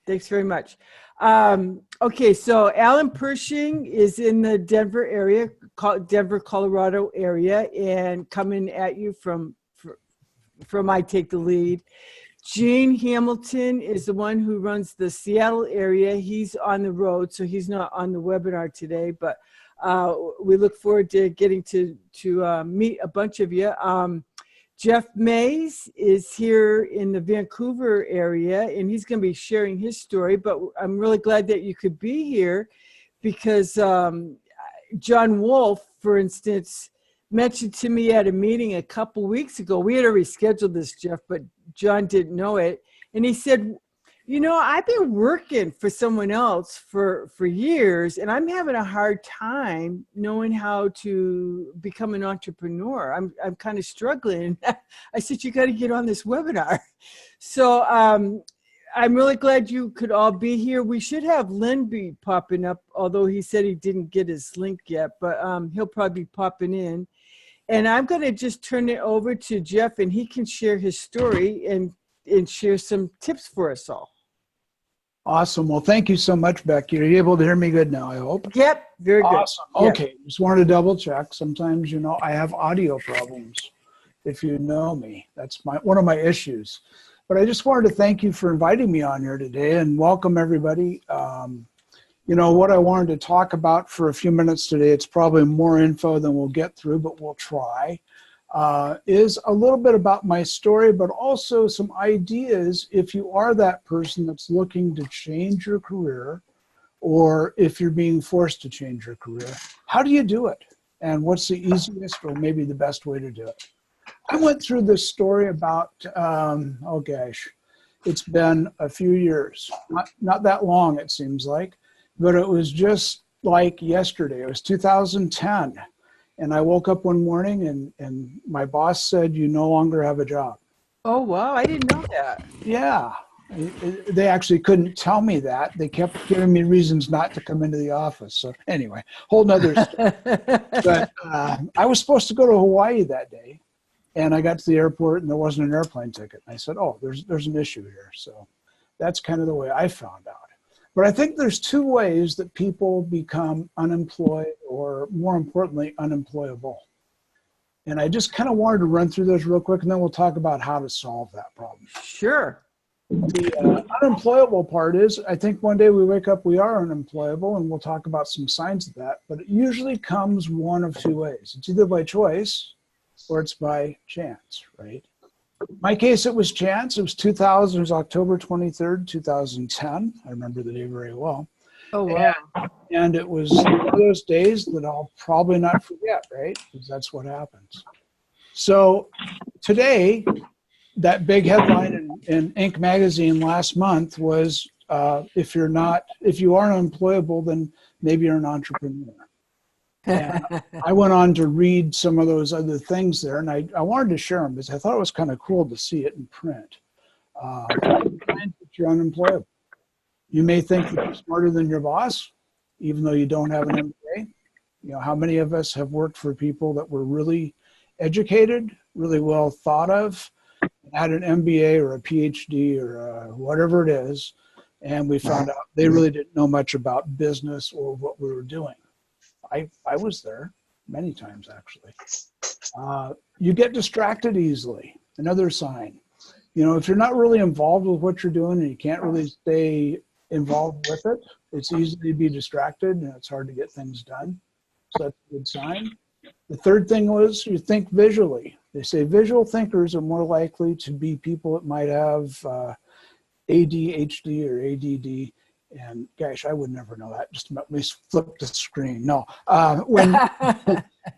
Thanks very much. Okay, so Alan Pershing is in the Denver area, Denver, Colorado area, and coming at you from I Take the Lead. Gene Hamilton is the one who runs the Seattle area. He's on the road, so he's not on the webinar today, but we look forward to getting to meet a bunch of you. Jeff Mays is here in the Vancouver area, and he's going to be sharing his story, but I'm really glad that you could be here because John Wolf, for instance, mentioned to me at a meeting a couple weeks ago. We had already scheduled this, Jeff, but John didn't know it. And he said, you know, I've been working for someone else for years, and I'm having a hard time knowing how to become an entrepreneur. I'm kind of struggling. I said, you got to get on this webinar. So I'm really glad you could all be here. We should have Lynn be popping up, although he said he didn't get his link yet, but he'll probably be popping in. And I'm going to just turn it over to Jeff, and he can share his story and share some tips for us all. Awesome. Well, thank you so much, Becky. Are you able to hear me good now, I hope? Yep, very good. Awesome. Okay, just wanted to double check. Sometimes, you know, I have audio problems. If you know me, that's one of my issues. But I just wanted to thank you for inviting me on here today and welcome everybody. You know, what I wanted to talk about for a few minutes today, it's probably more info than we'll get through, but we'll try. Is a little bit about my story, but also some ideas if you are that person that's looking to change your career, or if you're being forced to change your career. How do you do it? And what's the easiest or maybe the best way to do it? I went through this story about, oh gosh, it's been a few years, not that long it seems like, but it was just like yesterday. It was 2010. And I woke up one morning and my boss said, you no longer have a job. Oh, wow. I didn't know that. Yeah. They actually couldn't tell me that. They kept giving me reasons not to come into the office. So anyway, whole nother story. But I was supposed to go to Hawaii that day. And I got to the airport and there wasn't an airplane ticket. And I said, oh, there's an issue here. So that's kind of the way I found out. But I think there's two ways that people become unemployed, or more importantly, unemployable. And I just kind of wanted to run through those real quick, and then we'll talk about how to solve that problem. Sure. The unemployable part is, I think one day we wake up, we are unemployable, and we'll talk about some signs of that. But it usually comes one of two ways. It's either by choice or it's by chance, right? In my case, it was chance. It was 2000. It was October 23rd, 2010. I remember the day very well. Oh, wow. And it was one of those days that I'll probably not forget, right? Because that's what happens. So today, that big headline in Inc. magazine last month was, if you are unemployable, then maybe you're an entrepreneur. And I went on to read some of those other things there, and I wanted to share them because I thought it was kind of cool to see it in print. You're unemployable. You may think that you're smarter than your boss, even though you don't have an MBA. You know, how many of us have worked for people that were really educated, really well thought of, had an MBA or a PhD or whatever it is, and we found out they really didn't know much about business or what we were doing. I was there many times, actually. You get distracted easily. Another sign. You know, if you're not really involved with what you're doing and you can't really stay involved with it, it's easy to be distracted and it's hard to get things done. So that's a good sign. The third thing was you think visually. They say visual thinkers are more likely to be people that might have ADHD or ADD. And gosh, I would never know that. Just let me flip the screen. No, when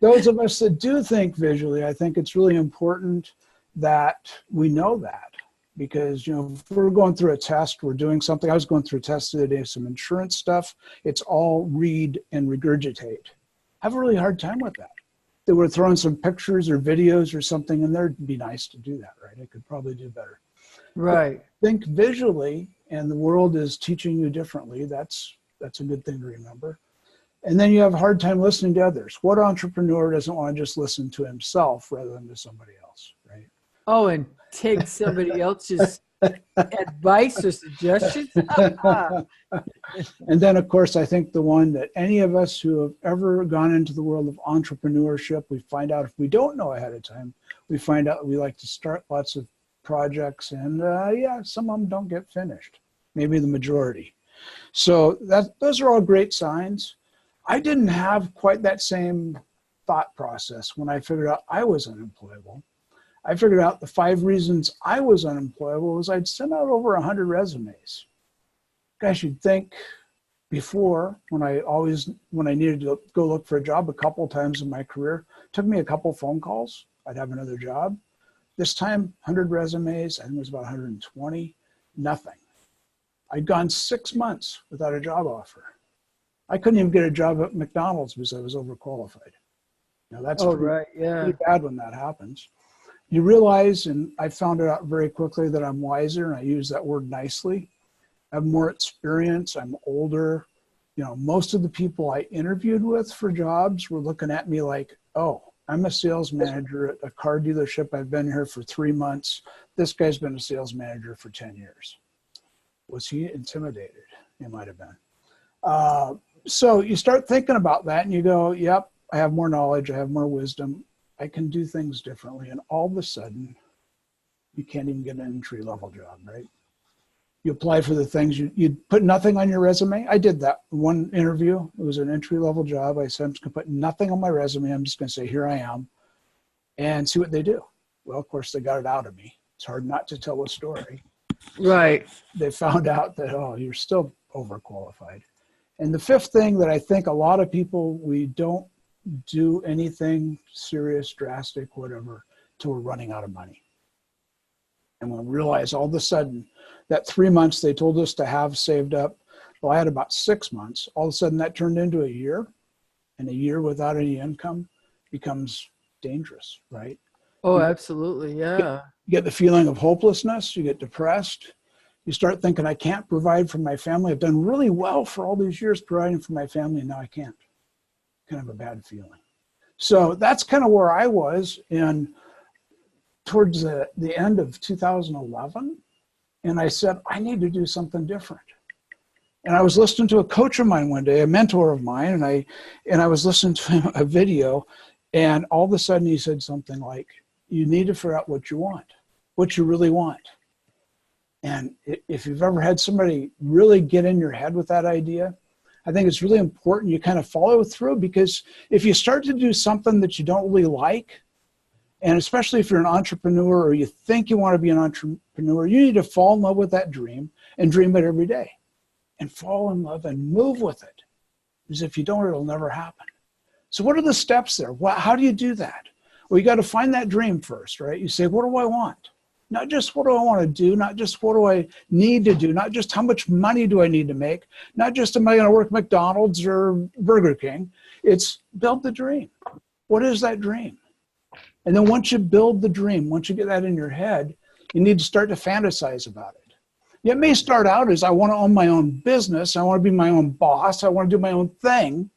those of us that do think visually, I think it's really important that we know that, because, you know, if we're going through a test, we're doing something. I was going through a test the other day, some insurance stuff. It's all read and regurgitate. I have a really hard time with that. They were throwing some pictures or videos or something in there. It'd be nice to do that, right? I could probably do better. Right. But think visually, and the world is teaching you differently. That's a good thing to remember. And then you have a hard time listening to others. What entrepreneur doesn't want to just listen to himself rather than to somebody else, right? Oh, and take somebody else's advice or suggestions? And then, of course, I think the one that any of us who have ever gone into the world of entrepreneurship, we find out if we don't know ahead of time, we find out we like to start lots of projects, and yeah, some of them don't get finished, maybe the majority. So those are all great signs. I didn't have quite that same thought process when I figured out I was unemployable. I figured out the 5 reasons I was unemployable was I'd sent out over 100 resumes. Gosh, you'd think before, when I needed to go look for a job a couple of times in my career, it took me a couple phone calls, I'd have another job. This time, 100 resumes, I think it was about 120, nothing. I'd gone 6 months without a job offer. I couldn't even get a job at McDonald's because I was overqualified. Now that's pretty bad when that happens. You realize, and I found it out very quickly, that I'm wiser, and I use that word nicely. I have more experience, I'm older. You know, most of the people I interviewed with for jobs were looking at me like, oh, I'm a sales manager at a car dealership. I've been here for 3 months. This guy's been a sales manager for 10 years. Was he intimidated? He might have been. So you start thinking about that and you go, yep, I have more knowledge. I have more wisdom. I can do things differently. And all of a sudden, you can't even get an entry-level job, right? You apply for the things, you put nothing on your resume. I did that one interview. It was an entry-level job. I said, I'm just going to put nothing on my resume. I'm just going to say, here I am, and see what they do. Well, of course, they got it out of me. It's hard not to tell a story. Right. They found out that, oh, you're still overqualified. And the 5th thing that I think a lot of people, we don't do anything serious, drastic, whatever, till we're running out of money. And we'll realize all of a sudden that 3 months they told us to have saved up, well, I had about 6 months. All of a sudden that turned into a year, and a year without any income becomes dangerous, right? Oh, absolutely, yeah. You get the feeling of hopelessness, you get depressed, you start thinking, I can't provide for my family. I've done really well for all these years providing for my family, and now I can't. Kind of a bad feeling. So that's kind of where I was towards the end of 2011. And I said, I need to do something different. And I was listening to a coach of mine one day, a mentor of mine, and I was listening to a video, and all of a sudden he said something like, you need to figure out what you want, what you really want. And if you've ever had somebody really get in your head with that idea, I think it's really important you kind of follow through, because if you start to do something that you don't really like, and especially if you're an entrepreneur or you think you want to be an entrepreneur, you need to fall in love with that dream and dream it every day and fall in love and move with it. Because if you don't, it'll never happen. So what are the steps there? How do you do that? Well, you got to find that dream first, right? You say, what do I want? Not just what do I want to do, not just what do I need to do, not just how much money do I need to make, not just am I going to work at McDonald's or Burger King. It's build the dream. What is that dream? And then once you build the dream, once you get that in your head, you need to start to fantasize about it. It may start out as I want to own my own business, I want to be my own boss, I want to do my own thing,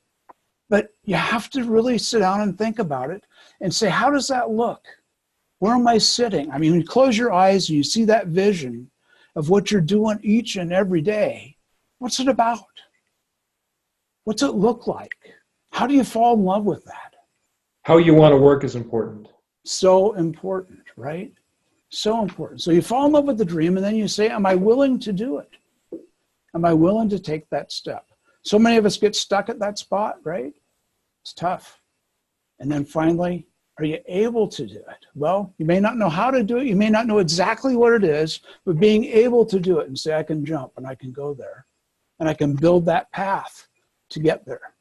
but you have to really sit down and think about it and say, how does that look? Where am I sitting? I mean, when you close your eyes and you see that vision of what you're doing each and every day, what's it about? What's it look like? How do you fall in love with that? How you want to work is important. So important, right? So important. So you fall in love with the dream, and then you say, am I willing to do it? Am I willing to take that step? So many of us get stuck at that spot, right? It's tough. And then finally, are you able to do it? Well, you may not know how to do it. You may not know exactly what it is, but being able to do it and say, I can jump and I can go there and I can build that path to get there.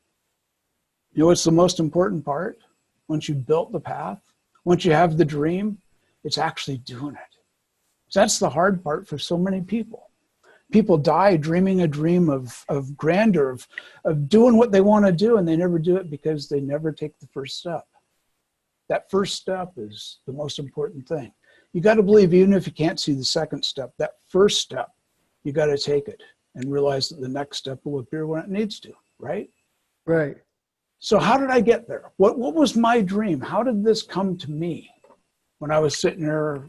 You know what's the most important part? Once you've built the path, once you have the dream, it's actually doing it. So that's the hard part for so many people. People die dreaming a dream of grandeur, of doing what they want to do, and they never do it because they never take the first step. That first step is the most important thing. You got to believe, even if you can't see the second step, that first step, you got to take it and realize that the next step will appear when it needs to, right? Right. So how did I get there? What was my dream? How did this come to me when I was sitting there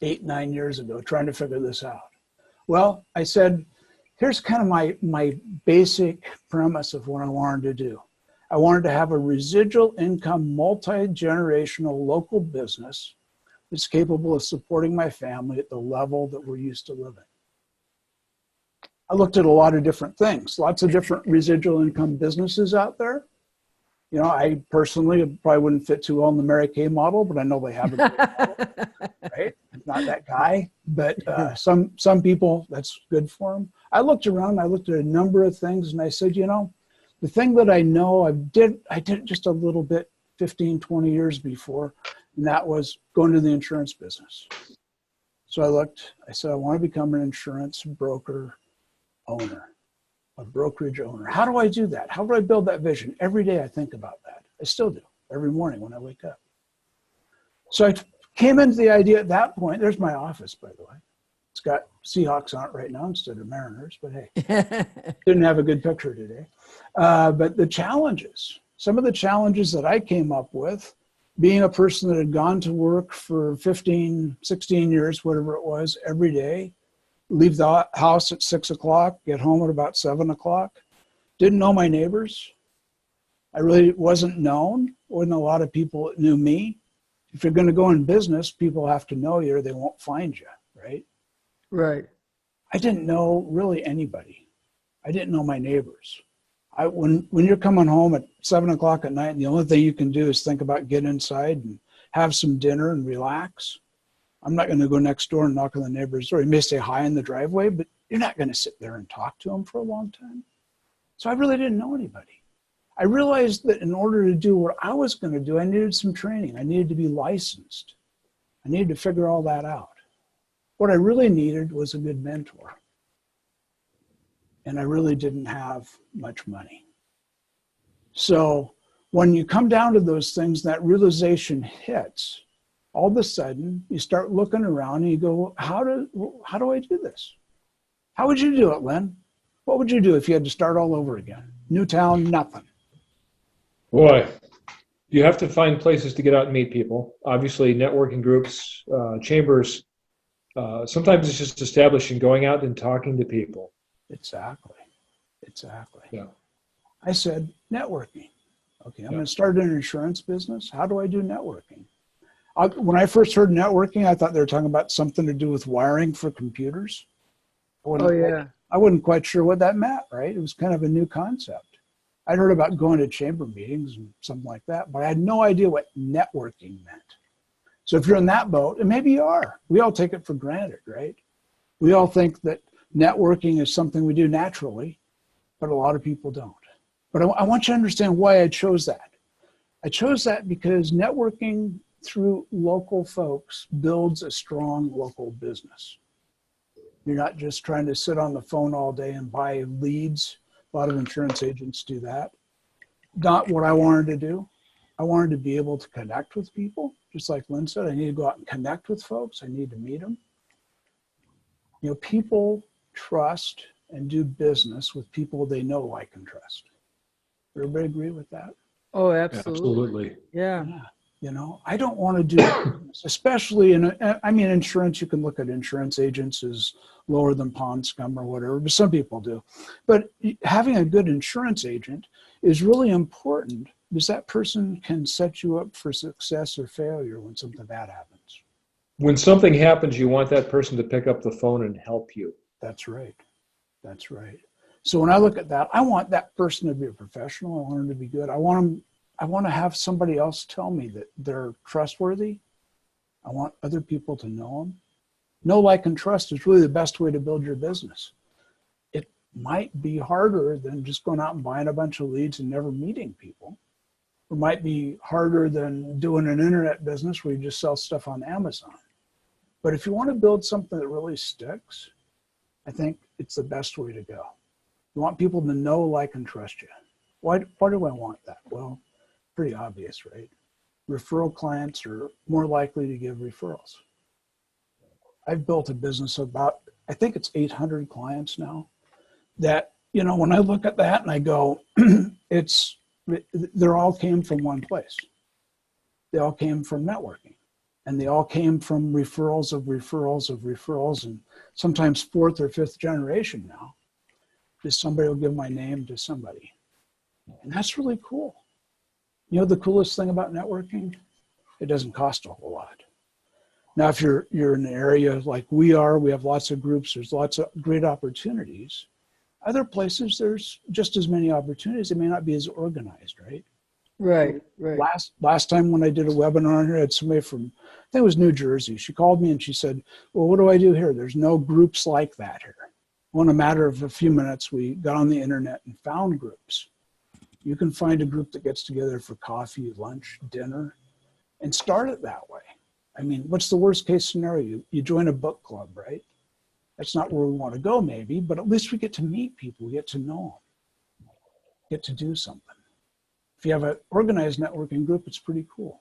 8, 9 years ago, trying to figure this out. Well, I said, here's kind of my basic premise of what I wanted to do. I wanted to have a residual income, multi-generational local business that's capable of supporting my family at the level that we're used to living. I looked at a lot of different things, lots of different residual income businesses out there. You know, I personally probably wouldn't fit too well in the Mary Kay model, but I know they have a great model, right? I'm not that guy, but some people, that's good for them. I looked around, I looked at a number of things, and I said, you know, the thing that I know I did just a little bit 15, 20 years before, and that was going to the insurance business. So I looked, I said, I want to become an insurance broker owner, a brokerage owner. How do I do that? How do I build that vision? Every day I think about that. I still do, every morning when I wake up. So I came into the idea at that point. There's my office, by the way. It's got Seahawks on it right now instead of Mariners, but hey, didn't have a good picture today. But the challenges, some of the challenges that I came up with, being a person that had gone to work for 15, 16 years, whatever it was, every day, leave the house at 6 o'clock, get home at about 7 o'clock, didn't know my neighbors. I really wasn't known. Wasn't a lot of people that knew me. If you're going to go in business, people have to know you or they won't find you, right? Right. I didn't know really anybody. I didn't know my neighbors. When you're coming home at 7 o'clock at night and the only thing you can do is think about getting inside and have some dinner and relax, I'm not going to go next door and knock on the neighbor's door. You may say hi in the driveway, but you're not going to sit there and talk to them for a long time. So I really didn't know anybody. I realized that in order to do what I was going to do, I needed some training. I needed to be licensed. I needed to figure all that out. What I really needed was a good mentor. And I really didn't have much money. So when you come down to those things, that realization hits, all of a sudden you start looking around and you go, how do I do this? How would you do it, Lynn? What would you do if you had to start all over again? New town, nothing. Boy, you have to find places to get out and meet people. Obviously, networking groups, chambers. Sometimes it's just establishing, going out and talking to people. Exactly. Yeah. I said, networking. Okay, I'm going to start an insurance business. How do I do networking? When I first heard networking, I thought they were talking about something to do with wiring for computers. I wasn't quite sure what that meant, right? It was kind of a new concept. I'd heard about going to chamber meetings and something like that, but I had no idea what networking meant. So if you're in that boat, and maybe you are, we all take it for granted, right? We all think that networking is something we do naturally, but a lot of people don't. But I want you to understand why I chose that. I chose that because networking through local folks builds a strong local business. You're not just trying to sit on the phone all day and buy leads. A lot of insurance agents do that. Not what I wanted to do. I wanted to be able to connect with people. Just like Lynn said, I need to go out and connect with folks. I need to meet them. You know, people trust and do business with people they know, like, and trust. Everybody agree with that? Oh, absolutely. Yeah. You know, I don't want to do business, especially insurance. You can look at insurance agents as lower than pond scum or whatever, but some people do. But having a good insurance agent is really important because that person can set you up for success or failure when something bad happens. When something happens, you want that person to pick up the phone and help you. That's right. So when I look at that, I want that person to be a professional. I want them to be good. I want to have somebody else tell me that they're trustworthy. I want other people to know them. Know, like, and trust is really the best way to build your business. It might be harder than just going out and buying a bunch of leads and never meeting people. It might be harder than doing an internet business where you just sell stuff on Amazon. But if you want to build something that really sticks, I think it's the best way to go. You want people to know, like, and trust you. Why do I want that? Well, pretty obvious, right? Referral clients are more likely to give referrals. I've built a business of about, I think it's 800 clients now that, you know, when I look at that and I go, they all came from one place. They all came from networking. And they all came from referrals of referrals of referrals, and sometimes fourth or fifth generation now. Just somebody will give my name to somebody. And that's really cool. You know the coolest thing about networking? It doesn't cost a whole lot. Now, if you're in an area like we are, we have lots of groups, there's lots of great opportunities. Other places, there's just as many opportunities. They may not be as organized, right? Right. Last time when I did a webinar here, I had somebody from, I think it was New Jersey. She called me and she said, well, what do I do here? There's no groups like that here. Well, in a matter of a few minutes, we got on the internet and found groups. You can find a group that gets together for coffee, lunch, dinner, and start it that way. I mean, what's the worst case scenario? You join a book club, right? That's not where we want to go maybe, but at least we get to meet people, we get to know them, get to do something. If you have an organized networking group, it's pretty cool.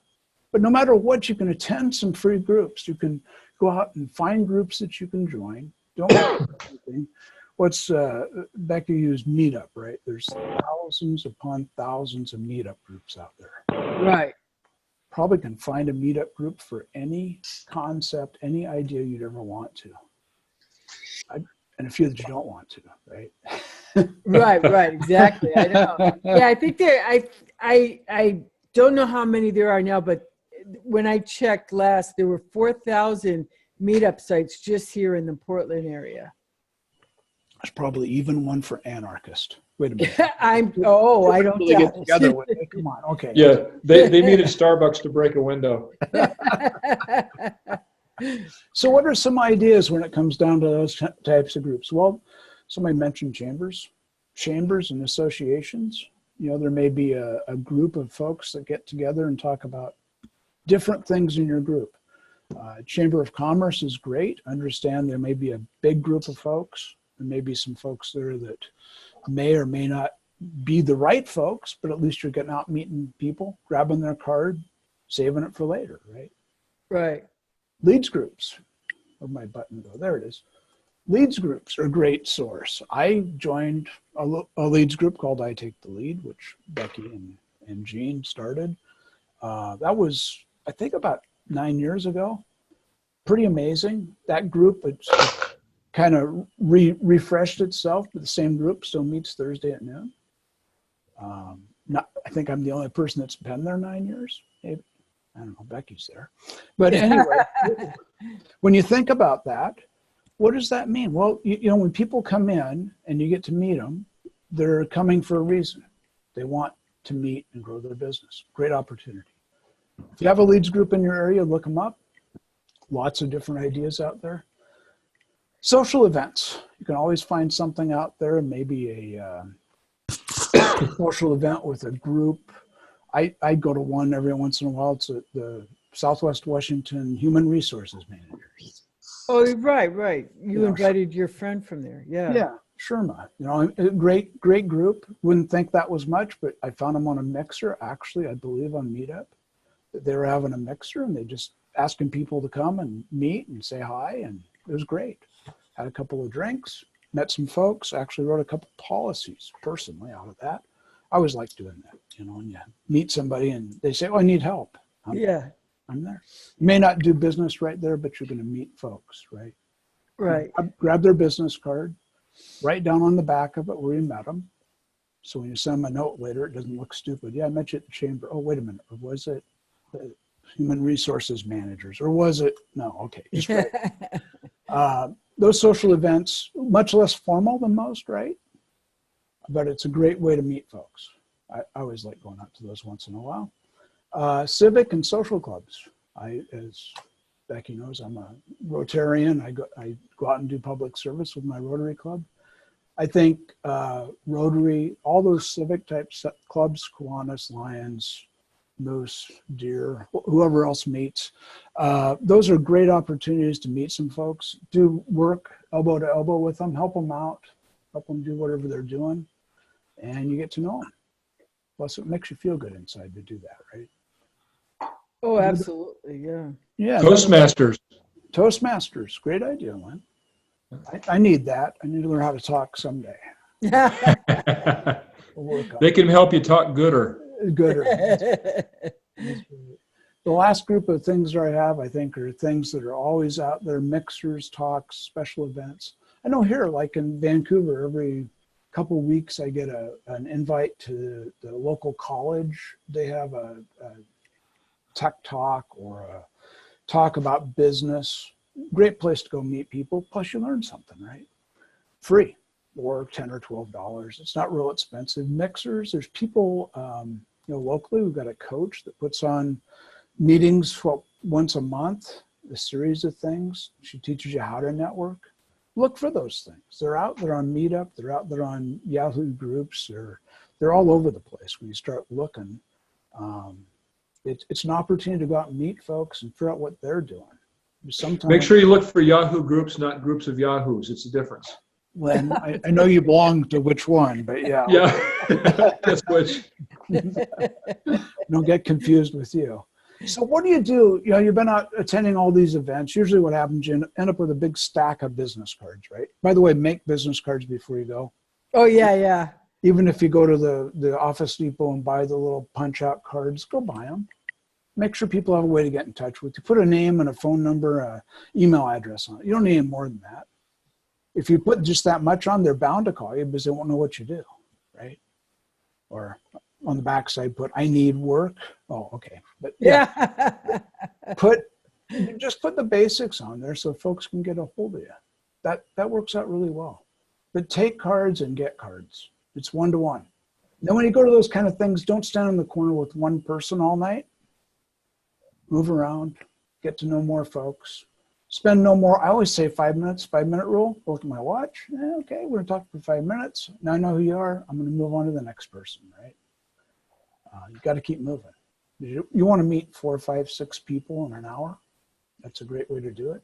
But no matter what, you can attend some free groups. You can go out and find groups that you can join. Don't anything. What's Becky used Meetup, right? There's thousands upon thousands of Meetup groups out there. Right. Probably can find a Meetup group for any concept, any idea you'd ever want to. And a few that you don't want to, right? Right, exactly. I know. Yeah, I think I don't know how many there are now, but when I checked last, there were 4,000 meetup sites just here in the Portland area. There's probably even one for anarchist. Wait a minute. I don't really doubt get together with it. Come on, okay. Yeah, they meet at Starbucks to break a window. So what are some ideas when it comes down to those types of groups? Well, somebody mentioned chambers and associations. You know, there may be a group of folks that get together and talk about different things in your group. Chamber of Commerce is great. Understand there may be a big group of folks. There may be some folks there that may or may not be the right folks, but at least you're getting out meeting people, grabbing their card, saving it for later, right? Right. Leads groups. Where'd my button go? There it is. Leads groups are a great source. I joined a leads group called I Take the Lead, which Becky and Jean started. That was, I think, about 9 years ago. Pretty amazing. That group, it's kind of refreshed itself, but the same group still meets Thursday at noon. I think I'm the only person that's been there 9 years. Maybe. I don't know, Becky's there. But anyway, when you think about that, what does that mean? Well, you know, when people come in and you get to meet them, they're coming for a reason. They want to meet and grow their business. Great opportunity. If you have a leads group in your area, look them up. Lots of different ideas out there. Social events. You can always find something out there, maybe a social event with a group. I go to one every once in a while. It's the Southwest Washington Human Resources Managers. Oh, right. You invited your friend from there. Yeah. Yeah, Sherma. You know, a great group. Wouldn't think that was much, but I found them on a mixer, actually, I believe on Meetup. They were having a mixer and they just asking people to come and meet and say hi, and it was great. Had a couple of drinks, met some folks, actually wrote a couple policies personally out of that. I always like doing that, you know, when you meet somebody and they say, oh, I need help. I'm there. You may not do business right there, but you're going to meet folks, right? Right. Grab their business card, write down on the back of it where you met them. So when you send them a note later, it doesn't look stupid. Yeah, I met you at the chamber. Oh, wait a minute. Or was it the Human Resources Managers? Or was it? No, okay. Just right. Those social events, much less formal than most, right? But it's a great way to meet folks. I always like going out to those once in a while. Civic and social clubs. As Becky knows, I'm a Rotarian. I go out and do public service with my Rotary Club. I think Rotary, all those civic type clubs, Kiwanis, Lions, Moose, Deer, whoever else meets, those are great opportunities to meet some folks, do work elbow to elbow with them, help them out, help them do whatever they're doing, and you get to know them. Plus, it makes you feel good inside to do that, right? Oh, absolutely, yeah. Yeah. Toastmasters. Toastmasters, great idea, Lynn. I need that. I need to learn how to talk someday. We'll They can help you talk gooder. Gooder. The last group of things that I have, I think, are things that are always out there: mixers, talks, special events. I know here, like in Vancouver, every couple of weeks I get an invite to the local college. They have a tech talk or a talk about business. Great place to go meet people. Plus you learn something, right? Free, or $10 or $12. It's not real expensive. Mixers, there's people, locally, we've got a coach that puts on meetings once a month, a series of things. She teaches you how to network. Look for those things. They're out there on Meetup. They're out there on Yahoo Groups. They're all over the place when you start looking. It's an opportunity to go out and meet folks and figure out what they're doing. Sometimes, Make sure you look for Yahoo Groups, not groups of Yahoos. It's a difference. Len, I know you belong to which one, but yeah. Yeah, guess which. Don't get confused with you. So what do? You've been out attending all these events. Usually what happens, you end up with a big stack of business cards, right? By the way, make business cards before you go. Oh, yeah. Even if you go to the Office Depot and buy the little punch out cards, go buy them. Make sure people have a way to get in touch with you. Put a name and a phone number, an email address on it. You don't need more than that. If you put just that much on, they're bound to call you because they won't know what you do, right? Or on the back side, put, I need work. Oh, okay. But yeah, just put the basics on there so folks can get a hold of you. That works out really well. But take cards and get cards. It's one-to-one. Then when you go to those kind of things, don't stand in the corner with one person all night. Move around, get to know more folks. Spend no more, I always say 5 minutes, 5-minute rule. Look at my watch. Okay, we're gonna talk for 5 minutes. Now I know who you are. I'm gonna move on to the next person, right? You gotta keep moving. You wanna meet 4, 5, 6 people in an hour. That's a great way to do it.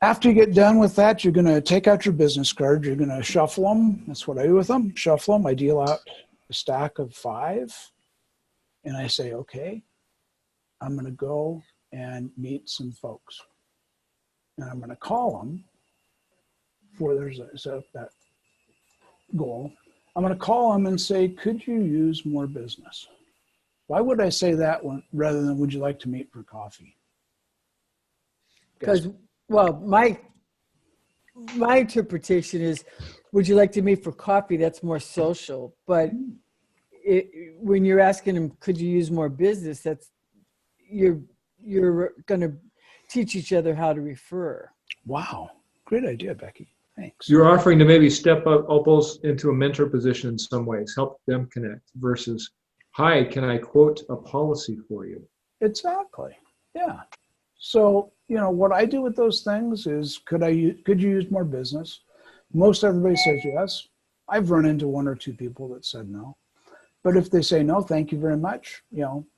After you get done with that, you're gonna take out your business cards. You're gonna shuffle them. That's what I do with them, shuffle them. I deal out a stack of 5 and I say, okay, I'm gonna go and meet some folks. And I'm going to call them before there's that goal. I'm going to call them and say, could you use more business? Why would I say that rather than would you like to meet for coffee? Because, well, my interpretation is, would you like to meet for coffee? That's more social. But when you're asking them, could you use more business? That's you're going to teach each other how to refer. Wow. Great idea, Becky. Thanks. You're offering to maybe step up almost into a mentor position in some ways, help them connect versus, hi, can I quote a policy for you? Exactly. Yeah. So, what I do with those things is, could you use more business? Most everybody says yes. I've run into 1 or 2 people that said no. But if they say no, thank you very much.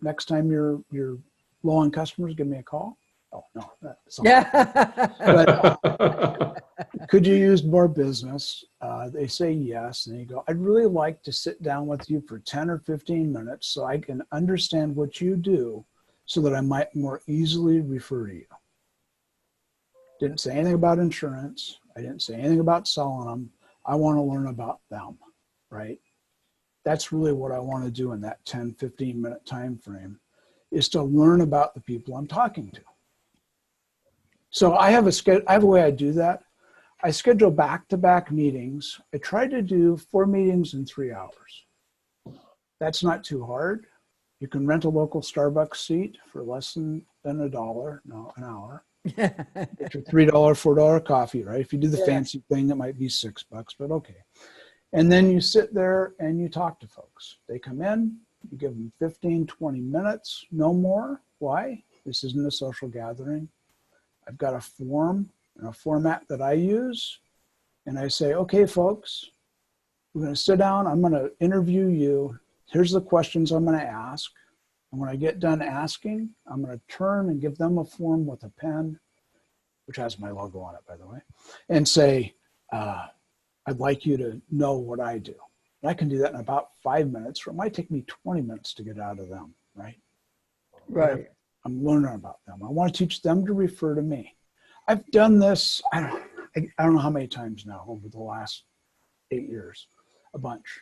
Next time you're low on customers, give me a call. Oh, no. But could you use more business? They say yes. And you go, I'd really like to sit down with you for 10 or 15 minutes so I can understand what you do so that I might more easily refer to you. Didn't say anything about insurance. I didn't say anything about selling them. I want to learn about them, right? That's really what I want to do in that 10, 15-minute time frame, is to learn about the people I'm talking to. So I have a way I do that. I schedule back-to-back meetings. I try to do 4 meetings in 3 hours. That's not too hard. You can rent a local Starbucks seat for less than $1, no, an hour. Get your $3, $4 coffee, right? If you do the fancy thing, it might be $6, but okay. And then you sit there and you talk to folks. They come in, you give them 15, 20 minutes, no more. Why? This isn't a social gathering. I've got a form and a format that I use. And I say, okay, folks, we're going to sit down. I'm going to interview you. Here's the questions I'm going to ask. And when I get done asking, I'm going to turn and give them a form with a pen, which has my logo on it, by the way, and say, I'd like you to know what I do. And I can do that in about 5 minutes, or it might take me 20 minutes to get out of them, right? Right. I'm learning about them. I want to teach them to refer to me. I've done this, I don't know how many times now over the last 8 years, a bunch.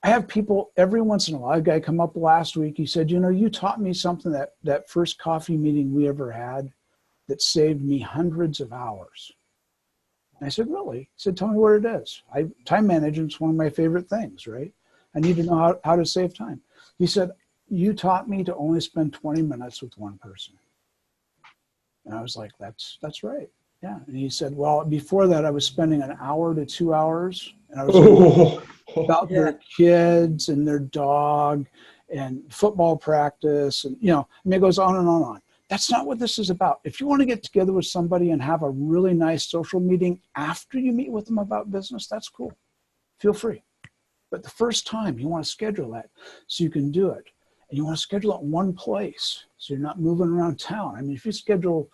I have people every once in a while. A guy come up last week. He said, you know, you taught me something that first coffee meeting we ever had that saved me hundreds of hours. And I said, really? He said, tell me what it is. Time management is one of my favorite things, right? I need to know how to save time. He said, you taught me to only spend 20 minutes with one person. And I was like, that's right. Yeah. And he said, well, before that, I was spending an hour to 2 hours. And I was about their kids and their dog and football practice. And, you know, I mean, it goes on and on and on. That's not what this is about. If you want to get together with somebody and have a really nice social meeting after you meet with them about business, that's cool. Feel free. But the first time you want to schedule that so you can do it. And you want to schedule it in one place so you're not moving around town. I mean, if you schedule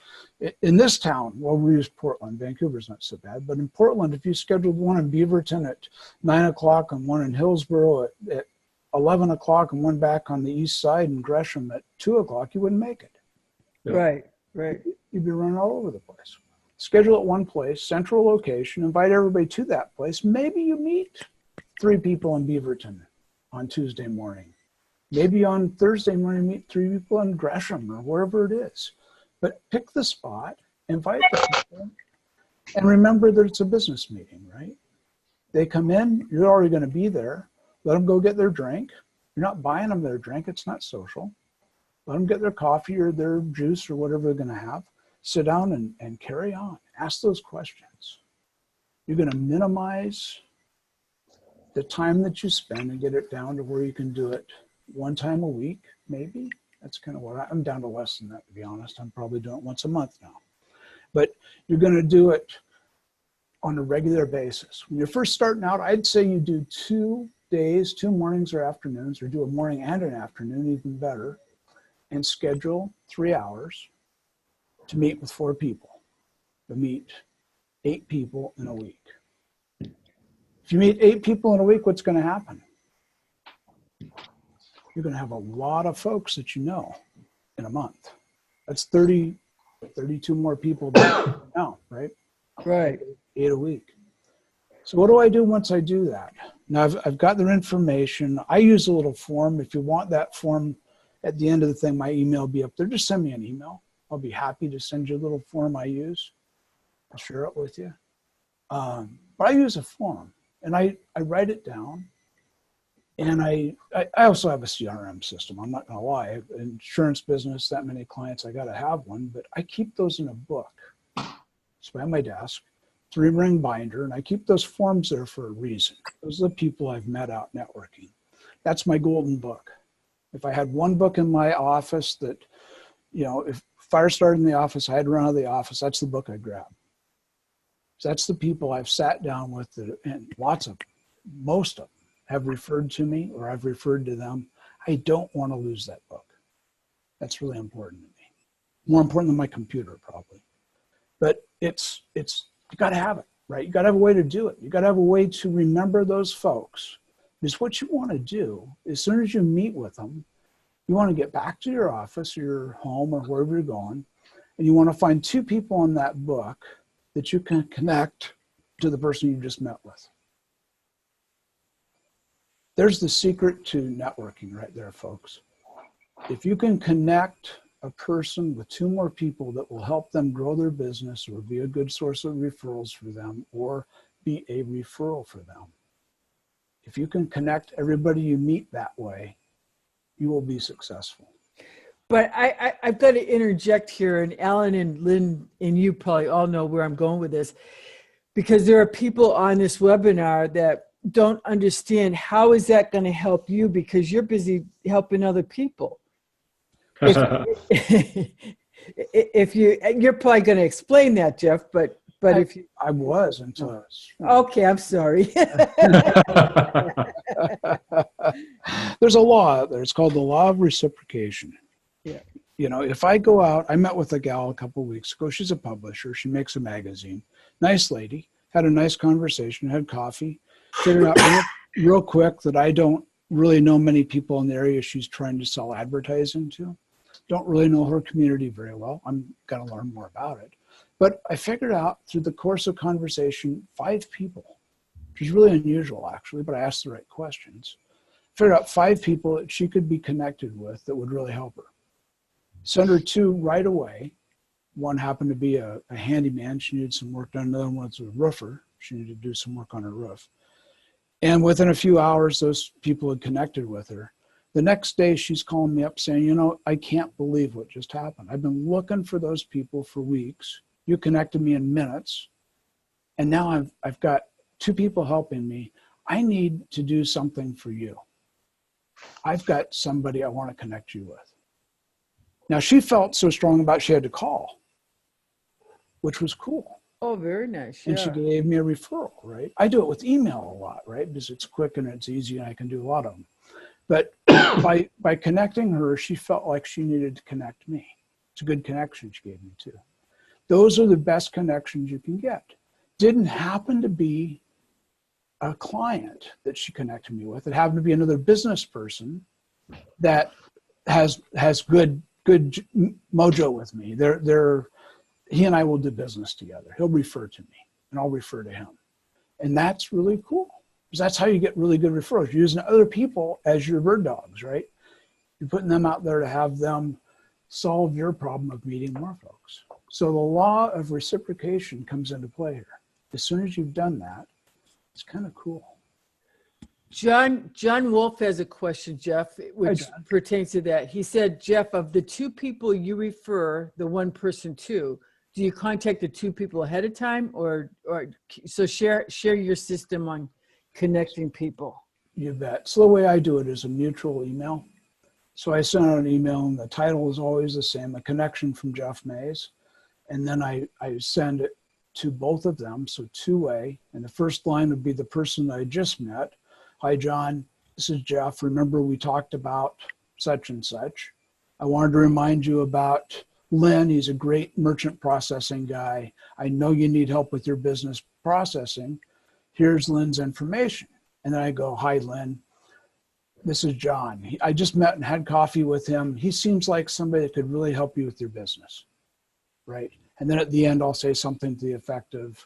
in this town, well, we use Portland. Vancouver's not so bad. But in Portland, if you scheduled one in Beaverton at 9 o'clock and one in Hillsborough at 11 o'clock and one back on the east side in Gresham at 2 o'clock, you wouldn't make it. Yeah. Right. You'd be running all over the place. Schedule at one place, central location, invite everybody to that place. Maybe you meet 3 people in Beaverton on Tuesday morning. Maybe on Thursday morning, meet 3 people in Gresham or wherever it is. But pick the spot, invite the people, and remember that it's a business meeting, right? They come in, you're already going to be there. Let them go get their drink. You're not buying them their drink. It's not social. Let them get their coffee or their juice or whatever they're going to have. Sit down and carry on. Ask those questions. You're going to minimize the time that you spend and get it down to where you can do it one time a week, maybe. That's kind of what I'm down to less than that, to be honest. I'm probably doing it once a month now. But you're going to do it on a regular basis. When you're first starting out, I'd say you do 2 days, 2 mornings or afternoons, or do a morning and an afternoon, even better, and schedule 3 hours to meet with 4 people, to meet 8 people in a week. If you meet 8 people in a week, what's going to happen? You're going to have a lot of folks that you know in a month. That's 32 more people than you know, right? Right. 8 a week. So what do I do once I do that? Now I've got their information. I use a little form. If you want that form at the end of the thing, my email will be up there. Just send me an email. I'll be happy to send you a little form I use. I'll share it with you. But I use a form and I write it down. And I also have a CRM system. I'm not going to lie. Insurance business, that many clients, I got to have one. But I keep those in a book. It's by my desk, 3-ring binder, and I keep those forms there for a reason. Those are the people I've met out networking. That's my golden book. If I had one book in my office that, you know, if fire started in the office, I had to run out of the office, that's the book I'd grab. So that's the people I've sat down with, and most of them have referred to me or I've referred to them. I don't want to lose that book. That's really important to me. More important than my computer, probably. But it's you got to have it, right? You got to have a way to do it. You got to have a way to remember those folks. Because what you want to do, as soon as you meet with them, you want to get back to your office or your home or wherever you're going, and you want to find 2 people in that book that you can connect to the person you just met with. There's the secret to networking right there, folks. If you can connect a person with 2 more people that will help them grow their business or be a good source of referrals for them or be a referral for them. If you can connect everybody you meet that way, you will be successful. But I've got to interject here, and Alan and Lynn and you probably all know where I'm going with this, because there are people on this webinar that don't understand how is that going to help you because you're busy helping other people. If you're probably going to explain that, Jeff, but if you, I was until I was. Okay, I'm sorry. There's a law out there. It's called the law of reciprocation. Yeah. You know, if I go out, I met with a gal a couple of weeks ago. She's a publisher. She makes a magazine. Nice lady. Had a nice conversation. Had coffee. Figured out real quick that I don't really know many people in the area she's trying to sell advertising to. Don't really know her community very well. I'm going to learn more about it. But I figured out through the course of conversation, 5 people, which is really unusual actually, but I asked the right questions, figured out 5 people that she could be connected with that would really help her. Sent her 2 right away. One happened to be a handyman. She needed some work done. Another one was a roofer. She needed to do some work on her roof. And within a few hours, those people had connected with her. The next day, she's calling me up saying, you know, I can't believe what just happened. I've been looking for those people for weeks. You connected me in minutes. And now I've got 2 people helping me. I need to do something for you. I've got somebody I want to connect you with. Now, she felt so strong about it, she had to call, which was cool. Oh, very nice. And she gave me a referral, right? I do it with email a lot, right? Because it's quick and it's easy and I can do a lot of them. But by connecting her, she felt like she needed to connect me. It's a good connection she gave me too. Those are the best connections you can get. Didn't happen to be a client that she connected me with. It happened to be another business person that has good mojo with me. He and I will do business together. He'll refer to me and I'll refer to him. And that's really cool because that's how you get really good referrals. You're using other people as your bird dogs, right? You're putting them out there to have them solve your problem of meeting more folks. So the law of reciprocation comes into play here. As soon as you've done that, it's kind of cool. John Wolf has a question, Jeff, which pertains to that. He said, Jeff, of the 2 people you refer the one person to, do you contact the 2 people ahead of time or so share your system on connecting people? You bet. So the way I do it is a mutual email. So I send out an email and the title is always the same, a connection from Jeff Mays. And then I send it to both of them, so 2-way. And the first line would be the person I just met. Hi, John, this is Jeff. Remember we talked about such and such. I wanted to remind you about Lynn. He's a great merchant processing guy. I know you need help with your business processing. Here's Lynn's information. And then I go, hi, Lynn. This is John. I just met and had coffee with him. He seems like somebody that could really help you with your business, right? And then at the end, I'll say something to the effect of,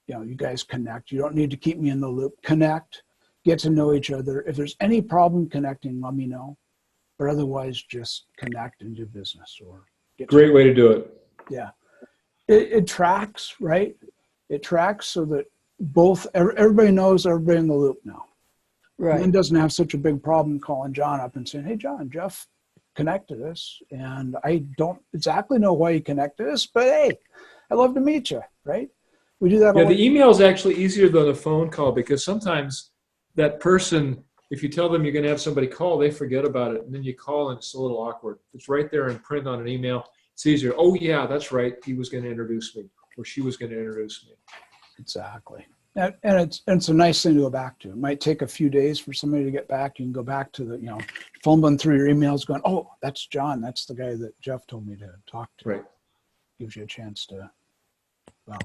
you know, you guys connect. You don't need to keep me in the loop. Connect, get to know each other. If there's any problem connecting, let me know. But otherwise, just connect and do business. Or Great way to do it. Yeah. It tracks, right? It tracks so that everybody knows everybody in the loop now. Right. Lynn doesn't have such a big problem calling John up and saying, hey, John, Jeff connected us. And I don't exactly know why you connected us, but hey, I'd love to meet you, right? We do that. Yeah, the email is actually easier than a phone call because sometimes that person, if you tell them you're going to have somebody call, they forget about it. And then you call and it's a little awkward. It's right there in print on an email. It's easier. Oh, yeah, that's right. He was going to introduce me or she was going to introduce me. Exactly. And it's a nice thing to go back to. It might take a few days for somebody to get back. You can go back to the, fumbling through your emails going, oh, that's John. That's the guy that Jeff told me to talk to. Right. Gives you a chance to, well,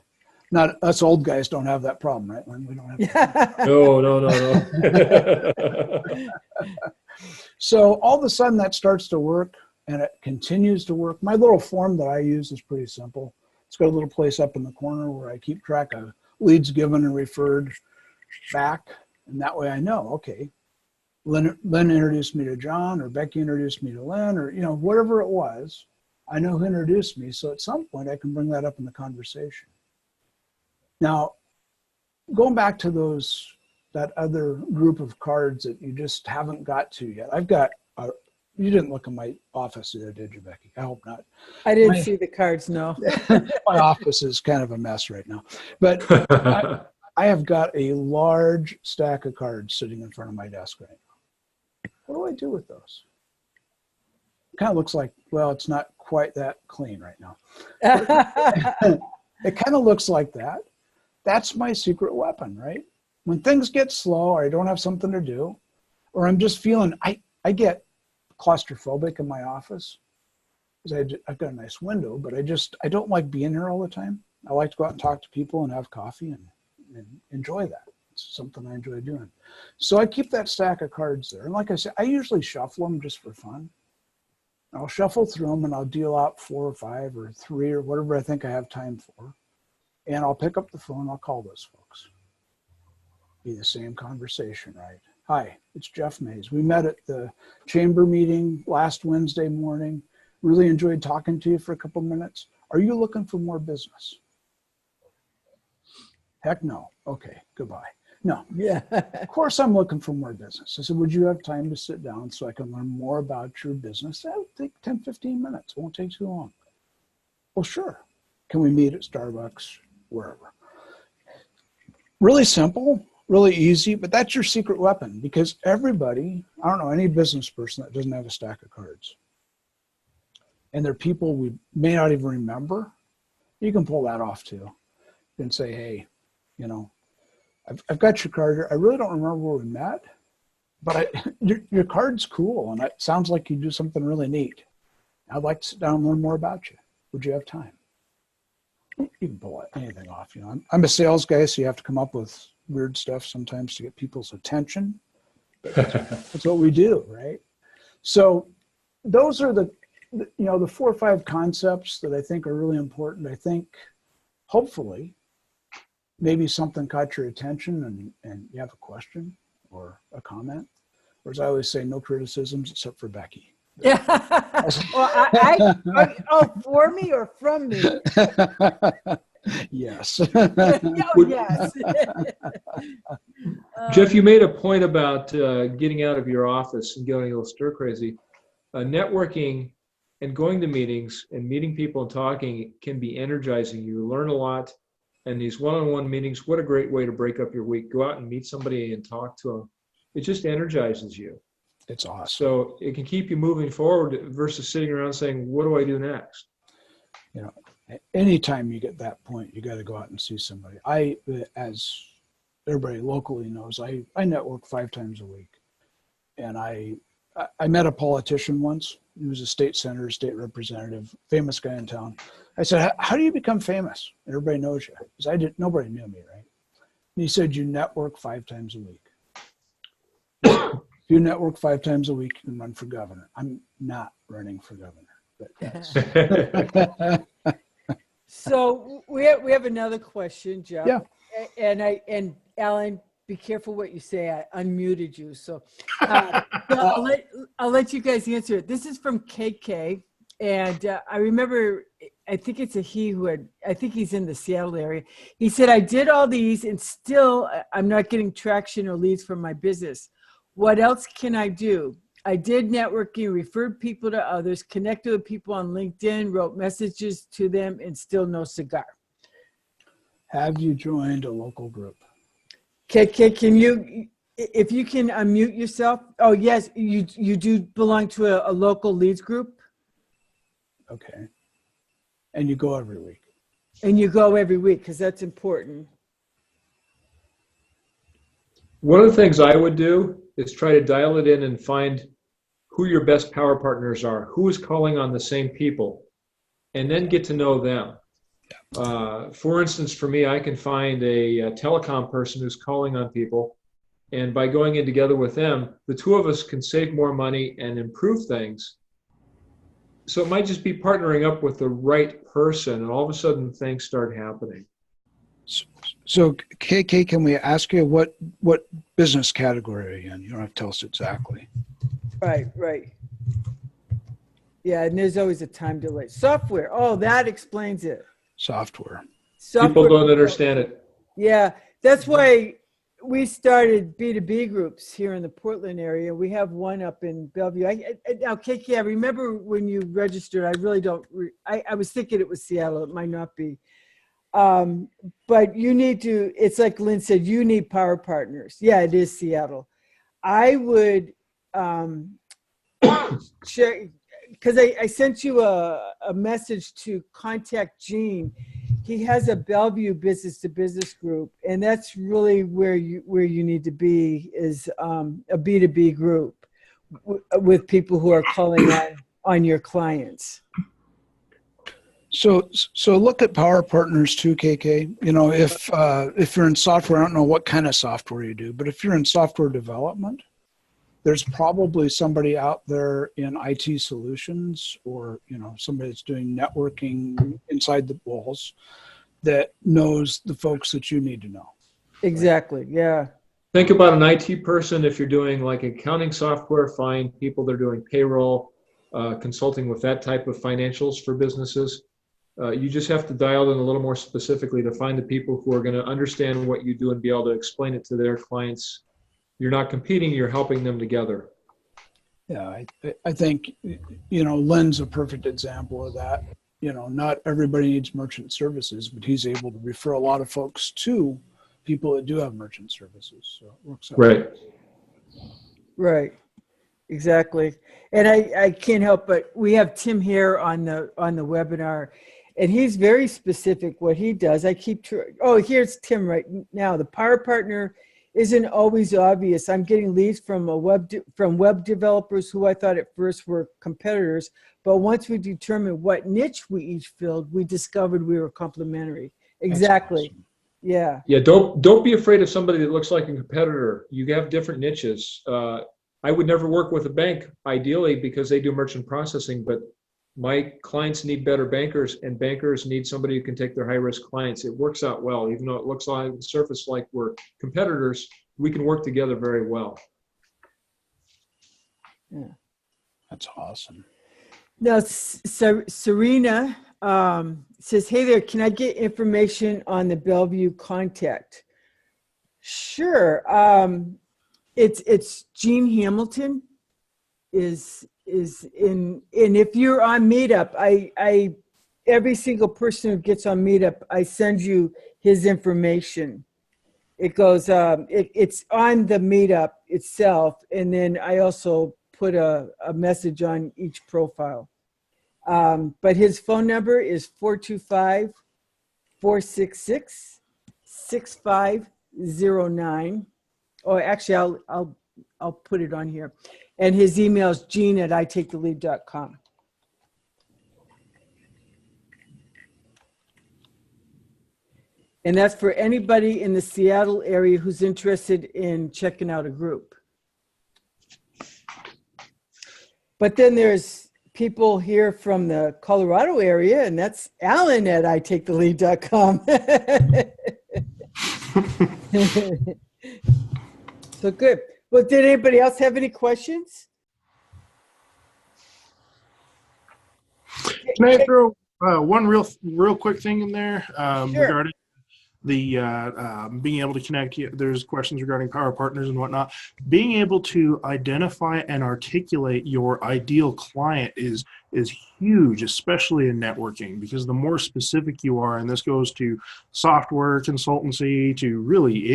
not us old guys don't have that problem, right? We don't have that. No. So all of a sudden that starts to work and it continues to work. My little form that I use is pretty simple. It's got a little place up in the corner where I keep track of leads given and referred back. And that way I know, okay, Lynn introduced me to John or Becky introduced me to Lynn or, whatever it was. I know who introduced me. So at some point I can bring that up in the conversation. Now, going back to that other group of cards that you just haven't got to yet. You didn't look in my office either, did you, Becky? I hope not. I didn't see the cards, no. My office is kind of a mess right now. But I have got a large stack of cards sitting in front of my desk right now. What do I do with those? It kind of looks like, well, it's not quite that clean right now. It kind of looks like that. That's my secret weapon, right? When things get slow or I don't have something to do, or I'm just feeling, I get claustrophobic in my office because I've got a nice window, but I don't like being here all the time. I like to go out and talk to people and have coffee and enjoy that. It's something I enjoy doing. So I keep that stack of cards there. And like I said, I usually shuffle them just for fun. I'll shuffle through them and I'll deal out 4 or 5 or 3 or whatever I think I have time for. And I'll pick up the phone, I'll call those folks. Be the same conversation, right? Hi, it's Jeff Mays. We met at the chamber meeting last Wednesday morning. Really enjoyed talking to you for a couple minutes. Are you looking for more business? Heck no. Okay, goodbye. No. Yeah. Of course I'm looking for more business. I said, would you have time to sit down so I can learn more about your business? That'll take 10, 15 minutes. It won't take too long. Well, sure. Can we meet at Starbucks, wherever? Really simple, really easy, but that's your secret weapon because everybody, I don't know any business person that doesn't have a stack of cards. And they're people we may not even remember. You can pull that off too. You can say, hey, you know, I've got your card here. I really don't remember where we met, but your card's cool and it sounds like you do something really neat. I'd like to sit down and learn more about you. Would you have time? You can pull anything off. You know, I'm a sales guy, so you have to come up with weird stuff sometimes to get people's attention. But that's what we do, right? So those are the 4 or 5 concepts that I think are really important. I think hopefully maybe something caught your attention and you have a question or a comment. Or as I always say, no criticisms except for Becky. Yeah. Well, for me or from me? Yes. Oh, yes. Jeff, you made a point about getting out of your office and going a little stir crazy. Networking and going to meetings and meeting people and talking can be energizing. You learn a lot. And these one-on-one meetings, what a great way to break up your week. Go out and meet somebody and talk to them. It just energizes you. It's awesome. So it can keep you moving forward versus sitting around saying, what do I do next? You know, anytime you get that point, you got to go out and see somebody. As everybody locally knows, I network 5 times a week. And I met a politician once. He was a state senator, state representative, famous guy in town. I said, how do you become famous? Everybody knows you. Because nobody knew me, right? And he said, you network 5 times a week. If you network 5 times a week, you can run for governor. I'm not running for governor. But yes. So we have another question, Jeff. Yeah. And Alan, be careful what you say. I unmuted you, so I'll let you guys answer it. This is from KK, and I remember. I think it's a he who had. I think he's in the Seattle area. He said, "I did all these, and still I'm not getting traction or leads from my business. What else can I do? I did networking, referred people to others, connected with people on LinkedIn, wrote messages to them, and still no cigar." Have you joined a local group? KK, can you, if you can unmute yourself? Oh, yes, you do belong to a local leads group? Okay. And you go every week? And you go every week, because that's important. One of the things I would do is try to dial it in and find who your best power partners are, who is calling on the same people, and then get to know them. For instance, for me, I can find a telecom person who's calling on people, and by going in together with them, the 2 of us can save more money and improve things. So it might just be partnering up with the right person, and all of a sudden things start happening. So KK, can we ask you what business category are you in? You don't have to tell us exactly. Right. Yeah, and there's always a time delay. Software. Oh, that explains it. Software. People don't understand it. Yeah, that's why we started B2B groups here in the Portland area. We have one up in Bellevue. Now, KK, I remember when you registered, I really don't, I was thinking it was Seattle. It might not be. But you need to, it's like Lynn said, you need power partners. Yeah, it is Seattle. I would share, because I sent you a message to contact Gene. He has a Bellevue business to business group, and that's really where you need to be, is a B2B group with people who are calling on your clients. So look at power partners too, KK. You know, if you're in software, I don't know what kind of software you do, but if you're in software development, there's probably somebody out there in IT solutions, or, you know, somebody that's doing networking inside the walls that knows the folks that you need to know. Exactly. Yeah. Think about an IT person. If you're doing like accounting software, find people that are doing payroll, consulting with that type of financials for businesses. You just have to dial in a little more specifically to find the people who are going to understand what you do and be able to explain it to their clients. You're not competing, you're helping them together. Yeah, I think, Lynn's a perfect example of that. Not everybody needs merchant services, but he's able to refer a lot of folks to people that do have merchant services. So it works out. Right. Right. Exactly. And I can't help but we have Tim here on the webinar, and he's very specific what he does. Here's Tim right now. The power partner isn't always obvious. I'm getting leads from web developers who I thought at first were competitors, but once we determined what niche we each filled, we discovered we were complementary. Exactly. Awesome. Yeah. Yeah. Don't be afraid of somebody that looks like a competitor. You have different niches. I would never work with a bank, ideally, because they do merchant processing, but my clients need better bankers, and bankers need somebody who can take their high-risk clients. It works out well. Even though it looks on the surface like we're competitors, we can work together very well. Yeah. That's awesome. Now, Serena says, hey there, can I get information on the Bellevue contact? Sure. It's Gene Hamilton is in, and if you're on Meetup, I every single person who gets on Meetup, I send you his information. It goes, it's on the Meetup itself, and then I also put a message on each profile. But his phone number is 425-466-6509. Oh, actually, I'll put it on here. And his email is gene@itakethelead.com. And that's for anybody in the Seattle area who's interested in checking out a group. But then there's people here from the Colorado area, and that's Alan@itakethelead.com. So good. Well, did anybody else have any questions? Can I throw one real quick thing in there Sure. regarding the being able to connect? There's questions regarding power partners and whatnot. Being able to identify and articulate your ideal client is huge, especially in networking, because the more specific you are, and this goes to software consultancy, to really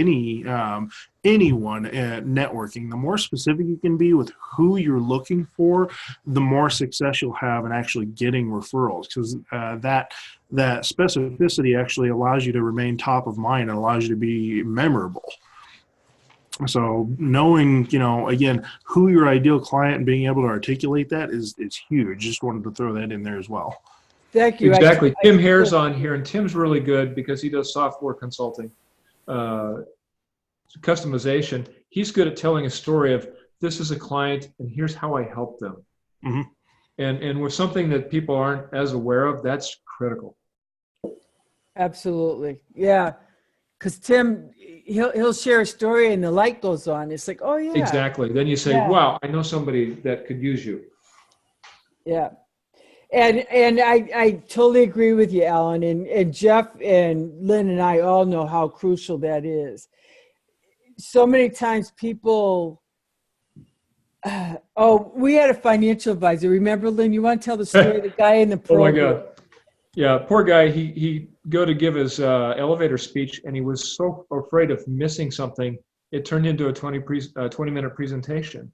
anyone at networking, the more specific you can be with who you're looking for, the more success you'll have in actually getting referrals, because that specificity actually allows you to remain top of mind and allows you to be memorable. So knowing, again, who your ideal client and being able to articulate that is huge. Just wanted to throw that in there as well. Thank you. Exactly. Tim Hare's on here, and Tim's really good because he does software consulting, customization. He's good at telling a story of, this is a client and here's how I help them. Mm-hmm. And with something that people aren't as aware of, that's critical. Absolutely. Yeah. Because Tim, he'll share a story and the light goes on. It's like, oh, yeah. Exactly. Then you say, wow, I know somebody that could use you. Yeah. And I totally agree with you, Alan. And Jeff and Lynn and I all know how crucial that is. So many times people, we had a financial advisor. Remember, Lynn, you want to tell the story of the guy in the program? Oh, my God. Yeah, poor guy. He go to give his elevator speech, and he was so afraid of missing something, it turned into a 20-minute presentation.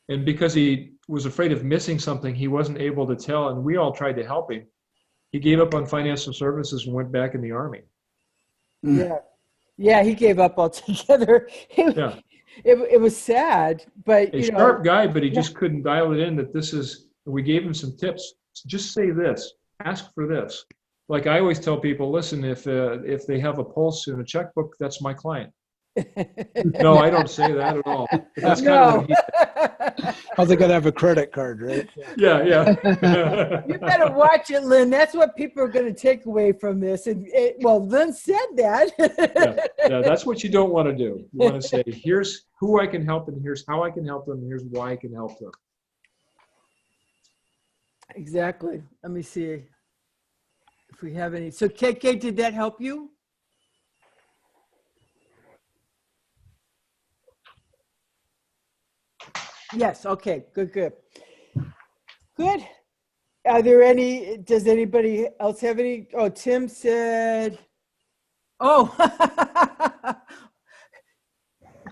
And because he was afraid of missing something, he wasn't able to tell, and we all tried to help him. He gave up on financial services and went back in the Army. Yeah. Yeah, he gave up altogether. It was sad, but a sharp guy, but he just couldn't dial it in that this is, we gave him some tips. Just say this, ask for this. Like I always tell people, listen, if they have a pulse in a checkbook, that's my client. No, I don't say that at all. But that's kind of what he, Oh, they gotta have a credit card, right? yeah, yeah. You better watch it, Lynn. That's what people are going to take away from this. And well, Lynn said that. Yeah, that's what you don't want to do. You want to say, here's who I can help, and here's how I can help them, and here's why I can help them. Exactly. Let me see if we have any. So, KK, did that help you? Yes. Okay. Good. Good. Good. Are there any? Does anybody else have any? Oh, Tim said. Oh,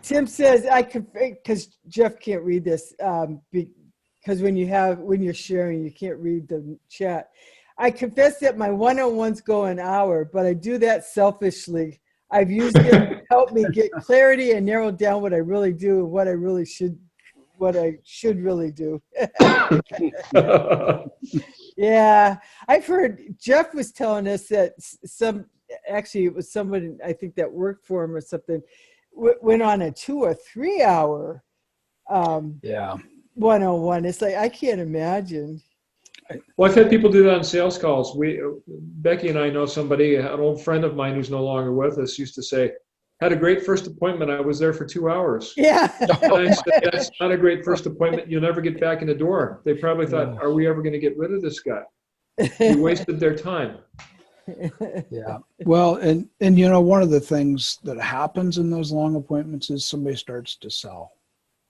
Tim says I could, because Jeff can't read this because when you're sharing, you can't read the chat. I confess that my one-on-ones go an hour, but I do that selfishly. I've used it to help me get clarity and narrow down what I really do and what I should really do. Yeah, I've heard Jeff was telling us that actually it was someone I think that worked for him or something went on a 2 or 3 hour one-on-one. It's like, I can't imagine. Well, I've had people do that on sales calls. Becky and I know somebody, an old friend of mine who's no longer with us, used to say, had a great first appointment. I was there for 2 hours. Yeah. And I said, that's not a great first appointment. You'll never get back in the door. They probably thought, are we ever going to get rid of this guy? You wasted their time. Yeah. Well, and you know, one of the things that happens in those long appointments is somebody starts to sell.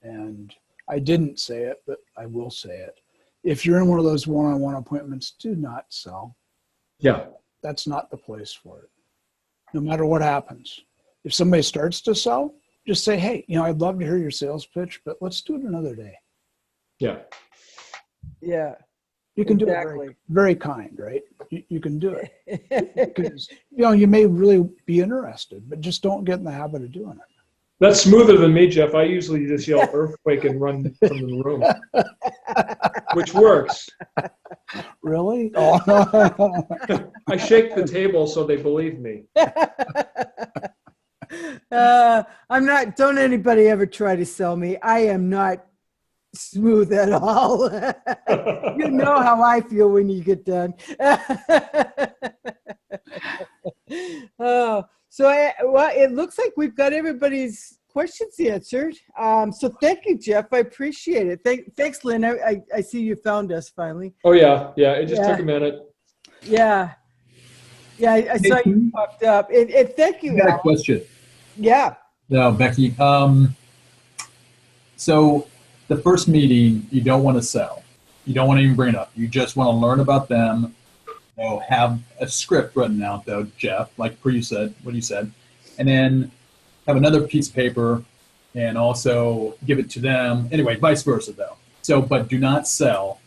And I didn't say it, but I will say it. If you're in one of those one-on-one appointments, do not sell. Yeah. That's not the place for it. No matter what happens. If somebody starts to sell, just say, hey, you know, I'd love to hear your sales pitch, but let's do it another day. Yeah. Yeah. You can do it very, very kind, right? You can do it. Because, you know, you may really be interested, but just don't get in the habit of doing it. That's smoother than me, Jeff. I usually just yell earthquake and run from the room, which works. Really? Oh. I shake the table so they believe me. I'm not, don't anybody ever try to sell me. I am not smooth at all. You know how I feel when you get done. Oh, so well, it looks like we've got everybody's questions answered. So thank you, Jeff. I appreciate it. Thanks, Lynn. I see you found us finally. Oh yeah, yeah. It just took a minute. Yeah, yeah. I saw you popped up. And thank you. I got a question. Yeah. No, Becky. So the first meeting, you don't want to sell. You don't want to even bring it up. You just want to learn about them. You know, have a script written out, though, Jeff, like what you said, and then have another piece of paper and also give it to them. Anyway, vice versa, though. So, but do not sell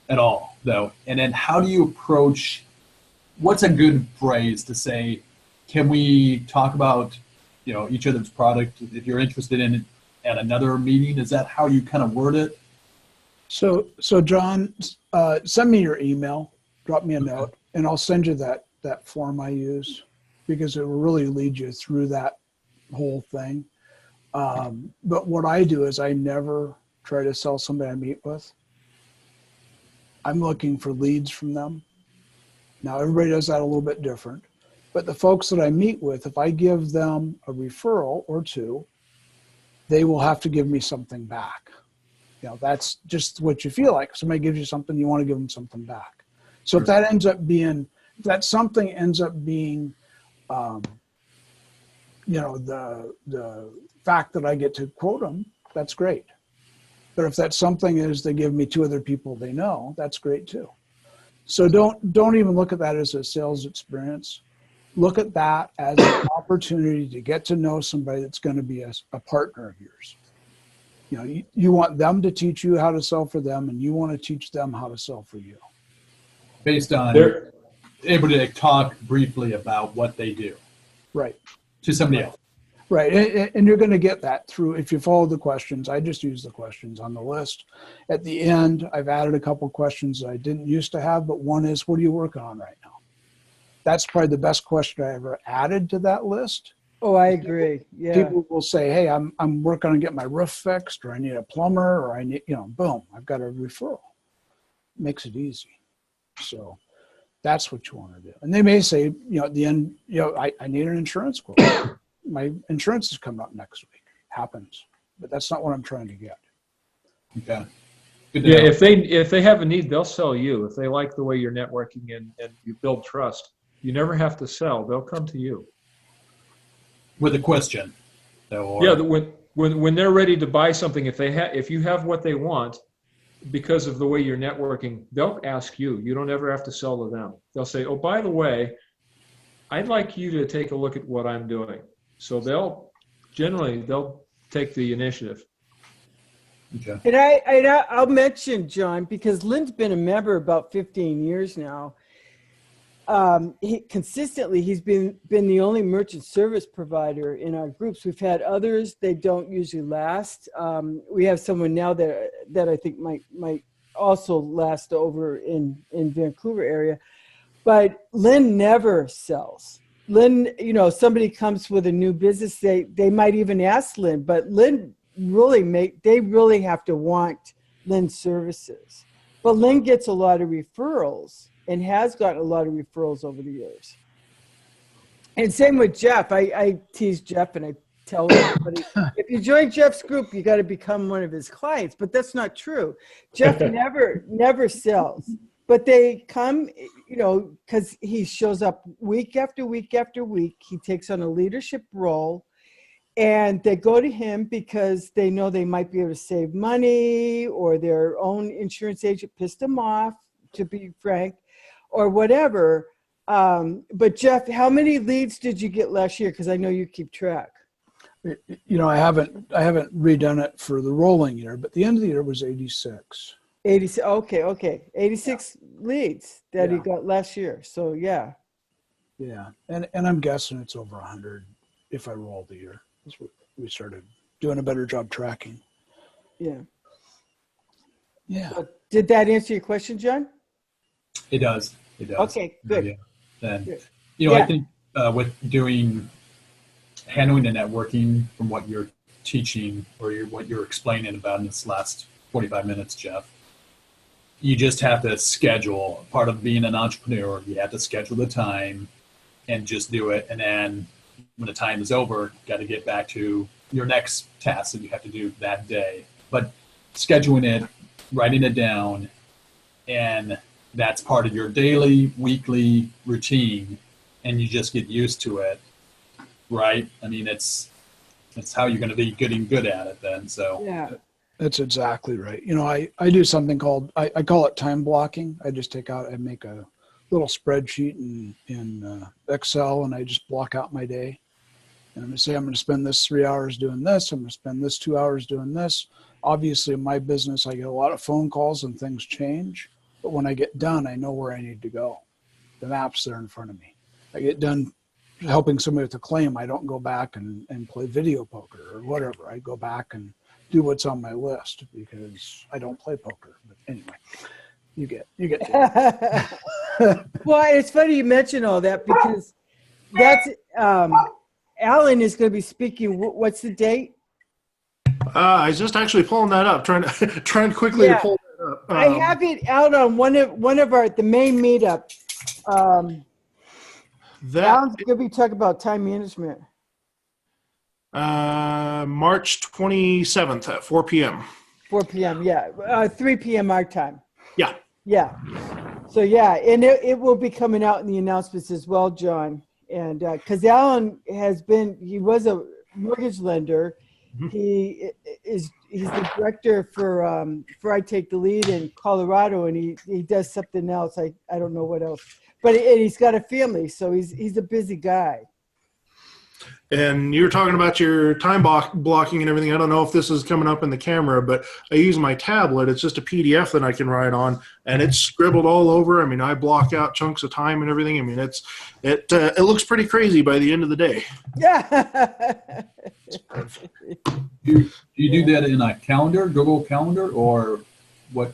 at all, though. And then how do you approach, what's a good phrase to say, can we talk about, you know, each other's product if you're interested in it at another meeting? Is that how you kind of word it? So John, send me your email, drop me a note, and I'll send you that form I use, because it will really lead you through that whole thing. But what I do is I never try to sell somebody I meet with. I'm looking for leads from them. Now, everybody does that a little bit different. But the folks that I meet with, if I give them a referral or two, they will have to give me something back. You know, that's just what you feel like. If somebody gives you something, you want to give them something back. So if that ends up being, if that something ends up being, you know, the fact that I get to quote them, that's great. But if that something is they give me 2 other people they know, that's great too. So don't even look at that as a sales experience. Look at that as an opportunity to get to know somebody that's going to be a partner of yours. You know, you want them to teach you how to sell for them, and you want to teach them how to sell for you. Based on able to talk briefly about what they do. Right. To somebody else. Right. And you're going to get that through, if you follow the questions. I just use the questions on the list. At the end, I've added a couple questions that I didn't used to have, but one is, what are you working on right now? That's probably the best question I ever added to that list. Oh, I agree. Yeah. People will say, hey, I'm working on getting my roof fixed, or I need a plumber, or I need, boom, I've got a referral. Makes it easy. So that's what you want to do. And they may say, at the end, I need an insurance quote. My insurance is coming up next week. Happens. But that's not what I'm trying to get. Okay. Good to Yeah, know. if they have a need, they'll sell you. If they like the way you're networking and you build trust, you never have to sell. They'll come to you. With a question, though. Or, Yeah, when they're ready to buy something, if you have what they want, because of the way you're networking, they'll ask you. You don't ever have to sell to them. They'll say, "Oh, by the way, I'd like you to take a look at what I'm doing." So they'll take the initiative. Okay. And I'll mention, John, because Lynn's been a member about 15 years now. He's been the only merchant service provider in our groups. We've had others; they don't usually last. We have someone now that I think might also last over in Vancouver area, but Lynn never sells. Lynn, somebody comes with a new business, they might even ask Lynn, but Lynn they really have to want Lynn's services. But Lynn gets a lot of referrals and has gotten a lot of referrals over the years. And same with Jeff. I tease Jeff and I tell everybody, if you join Jeff's group, you got to become one of his clients. But that's not true. Jeff never sells. But they come, because he shows up week after week after week. He takes on a leadership role. And they go to him because they know they might be able to save money, or their own insurance agent pissed them off, to be frank, or whatever. But Jeff, how many leads did you get last year? Because I know you keep track. I haven't redone it for the rolling year, but the end of the year was 86. 86. Okay. 86 leads that he got last year. So yeah. Yeah, and I'm guessing it's over 100 if I roll the year. We started doing a better job tracking. Yeah. Yeah. Did that answer your question, John? It does. Okay, good. Yeah. And, Good. I think with handling the networking from what you're teaching or what you're explaining about in this last 45 minutes, Jeff, you just have to schedule. Part of being an entrepreneur, you have to schedule the time and just do it. And then when the time is over, got to get back to your next task that you have to do that day. But scheduling it, writing it down, and that's part of your daily, weekly routine, and you just get used to it, right? I mean, it's how you're going to be getting good at it then. So Yeah. That's exactly right. I do something called, I call it time blocking. I make a little spreadsheet in Excel, and I just block out my day. And I'm going to say, I'm going to spend this 3 hours doing this. I'm going to spend this 2 hours doing this. Obviously, in my business, I get a lot of phone calls and things change. But when I get done, I know where I need to go. The map's there in front of me. I get done helping somebody with a claim. I don't go back and play video poker or whatever. I go back and do what's on my list because I don't play poker. But anyway, you get to Well, it's funny you mention all that because that's Alan is going to be speaking. What's the date? I was just actually pulling that up, trying quickly to pull that up. I have it out on one of the main meetup. Alan's going to be talking about time management. March 27th at 4 p.m. 4 p.m. Yeah, 3 p.m. our time. Yeah. Yeah. So yeah, and it will be coming out in the announcements as well, John. And because Alan he was a mortgage lender. Mm-hmm. He's the director for I Take the Lead in Colorado, and he does something else. I don't know what else, but he's got a family, so he's a busy guy. And you were talking about your time blocking and everything. I don't know if this is coming up in the camera, but I use my tablet. It's just a PDF that I can write on, and it's scribbled all over. I mean, I block out chunks of time and everything. I mean, it looks pretty crazy by the end of the day. Yeah. Do you do that in a calendar, Google Calendar, or what?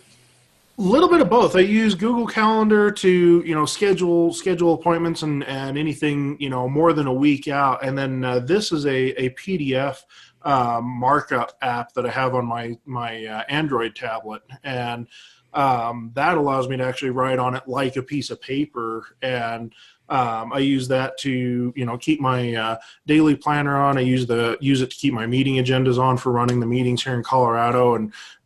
Little bit of both. I use Google Calendar to, schedule appointments and anything, more than a week out. And then this is a PDF markup app that I have on my Android tablet, and that allows me to actually write on it like a piece of paper. And I use that to keep my daily planner on. I use it to keep my meeting agendas on for running the meetings here in Colorado.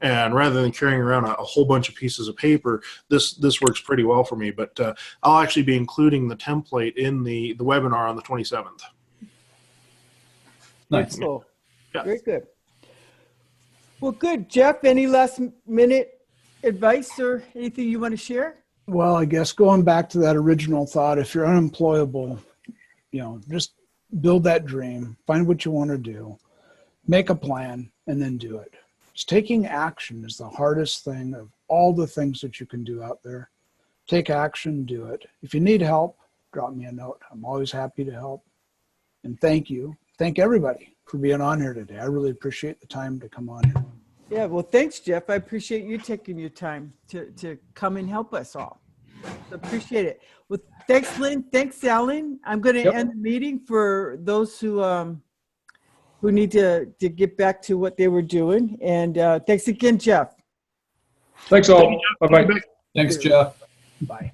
And rather than carrying around a whole bunch of pieces of paper, this works pretty well for me. But I'll actually be including the template in the webinar on the 27th. Nice. Cool. Yeah. Very good. Well, good. Jeff, any last minute advice or anything you want to share? Well, I guess going back to that original thought, if you're unemployable, just build that dream, find what you want to do, make a plan, and then do it. Just taking action is the hardest thing of all the things that you can do out there. Take action, do it. If you need help, drop me a note. I'm always happy to help. And thank you. Thank everybody for being on here today. I really appreciate the time to come on here. Yeah, well, thanks, Jeff. I appreciate you taking your time to come and help us all. Appreciate it. Well, thanks, Lynn. Thanks, Alan. I'm going to end the meeting for those who need to get back to what they were doing. And thanks again, Jeff. Thanks all. Bye-bye. Thanks, Jeff. Bye.